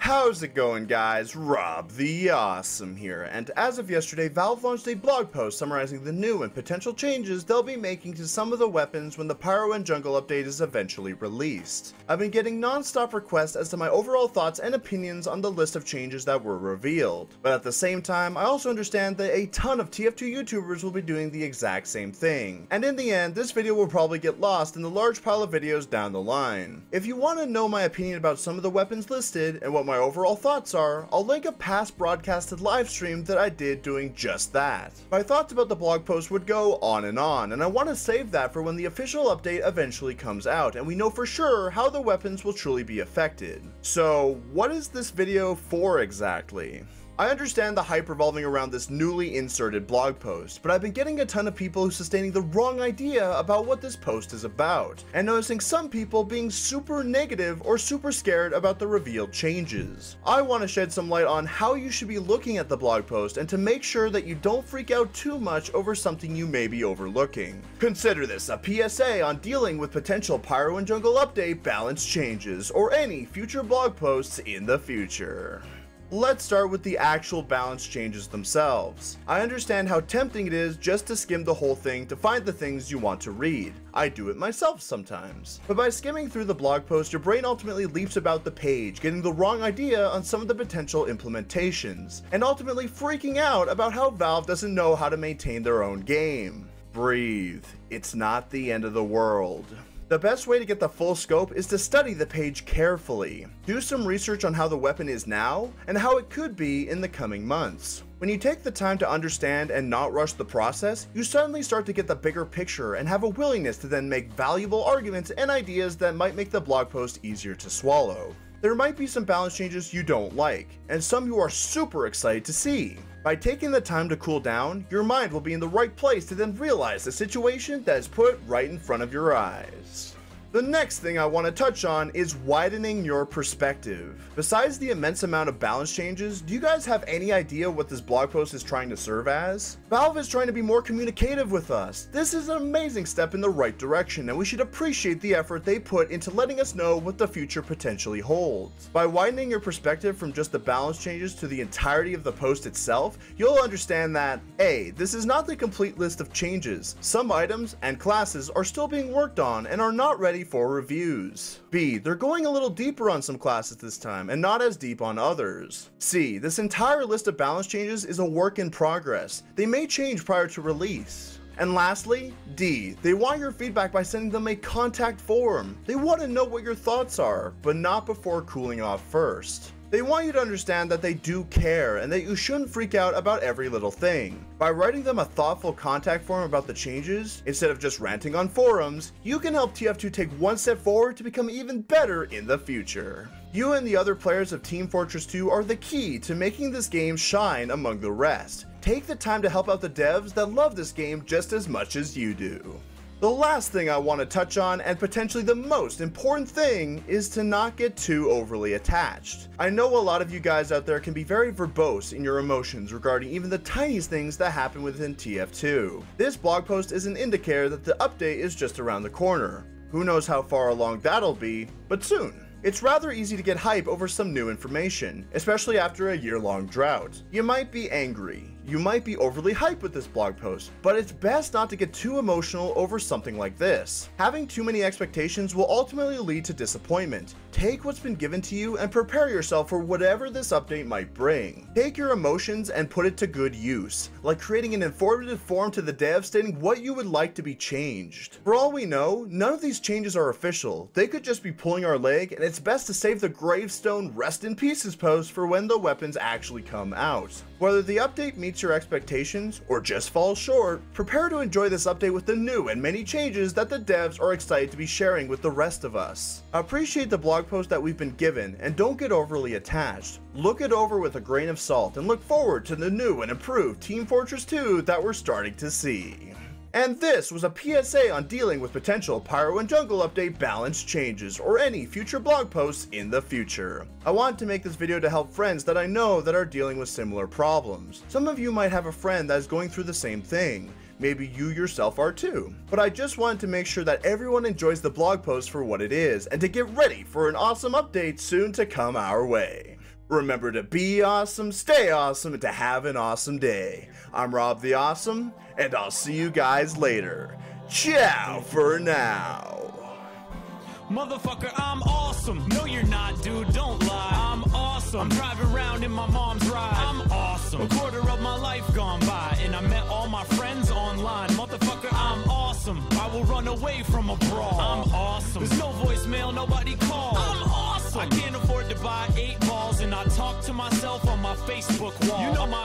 How's it going, guys? Rob the Awesome here, and as of yesterday, Valve launched a blog post summarizing the new and potential changes they'll be making to some of the weapons when the Pyro and Jungle update is eventually released. I've been getting non-stop requests as to my overall thoughts and opinions on the list of changes that were revealed, but at the same time, I also understand that a ton of TF2 YouTubers will be doing the exact same thing, and in the end, this video will probably get lost in the large pile of videos down the line. If you want to know my opinion about some of the weapons listed and what my overall thoughts are, I'll link a past broadcasted live stream that I did doing just that. My thoughts about the blog post would go on, and I want to save that for when the official update eventually comes out and we know for sure how the weapons will truly be affected. So, what is this video for exactly? I understand the hype revolving around this newly inserted blog post, but I've been getting a ton of people sustaining the wrong idea about what this post is about, and noticing some people being super negative or super scared about the revealed changes. I want to shed some light on how you should be looking at the blog post and to make sure that you don't freak out too much over something you may be overlooking. Consider this a PSA on dealing with potential Pyro and Jungle update balance changes, or any future blog posts in the future. Let's start with the actual balance changes themselves. I understand how tempting it is just to skim the whole thing to find the things you want to read. I do it myself sometimes. But by skimming through the blog post, your brain ultimately leaps about the page, getting the wrong idea on some of the potential implementations, and ultimately freaking out about how Valve doesn't know how to maintain their own game. Breathe. It's not the end of the world. The best way to get the full scope is to study the page carefully. Do some research on how the weapon is now, and how it could be in the coming months. When you take the time to understand and not rush the process, you suddenly start to get the bigger picture and have a willingness to then make valuable arguments and ideas that might make the blog post easier to swallow. There might be some balance changes you don't like, and some you are super excited to see. By taking the time to cool down, your mind will be in the right place to then realize the situation that is put right in front of your eyes. The next thing I want to touch on is widening your perspective. Besides the immense amount of balance changes, do you guys have any idea what this blog post is trying to serve as? Valve is trying to be more communicative with us. This is an amazing step in the right direction, and we should appreciate the effort they put into letting us know what the future potentially holds. By widening your perspective from just the balance changes to the entirety of the post itself, you'll understand that A, this is not the complete list of changes. Some items and classes are still being worked on and are not ready for reviews. B, they're going a little deeper on some classes this time and not as deep on others. C, this entire list of balance changes is a work in progress. They may change prior to release. And lastly, D, they want your feedback by sending them a contact form. They want to know what your thoughts are, but not before cooling off first. They want you to understand that they do care and that you shouldn't freak out about every little thing. By writing them a thoughtful contact form about the changes, instead of just ranting on forums, you can help TF2 take one step forward to become even better in the future. You and the other players of Team Fortress 2 are the key to making this game shine among the rest. Take the time to help out the devs that love this game just as much as you do. The last thing I want to touch on, and potentially the most important thing, is to not get too overly attached. I know a lot of you guys out there can be very verbose in your emotions regarding even the tiniest things that happen within TF2. This blog post is an indicator that the update is just around the corner. Who knows how far along that'll be, but soon. It's rather easy to get hype over some new information, especially after a year-long drought. You might be angry. You might be overly hyped with this blog post, but it's best not to get too emotional over something like this. Having too many expectations will ultimately lead to disappointment. Take what's been given to you and prepare yourself for whatever this update might bring. Take your emotions and put it to good use, like creating an informative form to the devs stating what you would like to be changed. For all we know, none of these changes are official. They could just be pulling our leg, and it's best to save the gravestone rest in pieces post for when the weapons actually come out. Whether the update meets your expectations or just falls short, prepare to enjoy this update with the new and many changes that the devs are excited to be sharing with the rest of us. Appreciate the blog post that we've been given and don't get overly attached. Look it over with a grain of salt and look forward to the new and improved Team Fortress 2 that we're starting to see. And this was a PSA on dealing with potential Pyro and Jungle update balance changes or any future blog posts in the future. I wanted to make this video to help friends that I know that are dealing with similar problems. Some of you might have a friend that is going through the same thing. Maybe you yourself are too. But I just wanted to make sure that everyone enjoys the blog post for what it is and to get ready for an awesome update soon to come our way. Remember to be awesome, stay awesome, and to have an awesome day. I'm Rob the Awesome, and I'll see you guys later. Ciao for now. Motherfucker, I'm awesome. No, you're not, dude. Don't lie. I'm awesome. I'm driving around in my mom's ride. I'm awesome. A quarter of my life gone by, and I met all my friends online. Motherfucker, I'm awesome. I will run away from a brawl. I'm awesome. There's no voicemail, nobody calls. I'm awesome. I can't afford to buy 8 balls, and I talk to myself on my Facebook wall. You know my